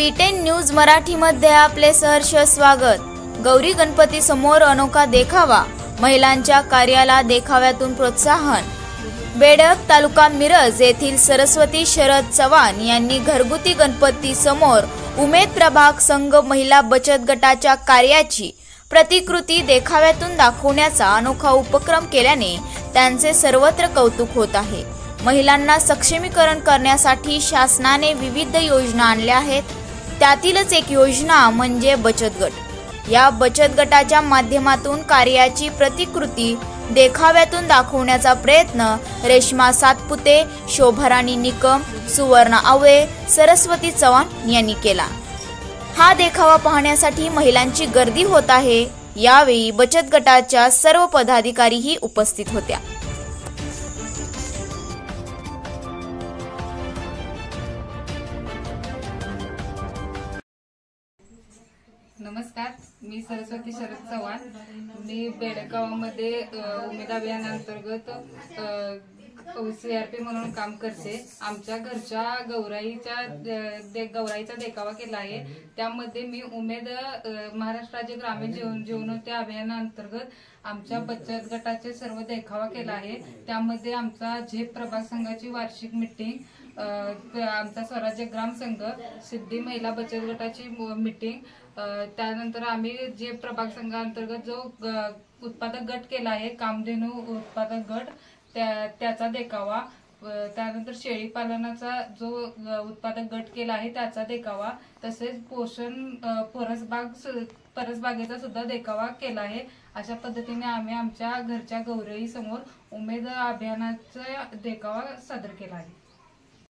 B10 news मराठीमध्ये आपले सहर्ष स्वागत। गौरी गणपती समोर अनोखा देखावा, महिलांच्या कार्याला देखाव्यातून प्रोत्साहन। बेडक तालुका मिरज येथील सरस्वती शरद चव्हाण यांनी घरगुती गणपती समोर उमेद प्रभाग संघ महिला बचत गटाच्या कार्याची प्रतिकृती देखाव्यातून दाखवण्याचा अनोखा उपक्रम केल्याने त्यांचे सर्वत्र कौतुक होत आहे। महिलांना सक्षमीकरण करण्यासाठी शासनाने विविध योजना आणल्या आहेत। त्यातीलच एक योजना म्हणजे बचत गट। या बचत गटाच्या माध्यमातून कार्याची प्रतिकृती देखाव्यातून दाखवण्याचा प्रयत्न रेश्मा सातपुते, शोभाराणी निकम, सुवर्णा आवळे, सरस्वती चव्हाण यांनी केला। हा देखावा पाहण्यासाठी महिलांची गर्दी होत आहे। यावेळी बचत गटाच्या सर्व पदाधिकारीही उपस्थित होत्या। नमस्कार, मी सरस्वती शरद चव्हाण। मी बेडक गावामध्ये उमेद अभियानांतर्गत CRP म्हणून काम करते। आमच्या घरच्या गौराईचा देखावा केला आहे। त्यामध्ये मी उमेद महाराष्ट्र राज्य ग्रामीण जीवनोन्नती अभियानांतर्गत आमच्या बचत गटाचे सर्व देखावा केला आहे। त्यामध्ये आमचा झेप प्रभाग संघाची वार्षिक मीटिंग, आमचा स्वराज्य ग्राम संघ, सिद्धी महिला बचत गटाची मीटिंग, त्यानंतर आम्ही जे प्रभाग संघांतर्गत जो उत्पादक गट केला आहे, कामधेनू उत्पादक गट, त्याचा देखावा, त्यानंतर शेळी पालनाचा जो उत्पादक गट केला आहे त्याचा देखावा, तसेच पोषण परसबागेचा सुद्धा देखावा केला आहे। अशा पद्धतीने आम्ही आमच्या घरच्या गौराई समोर उमेद अभियानाचा देखावा सादर केला आहे।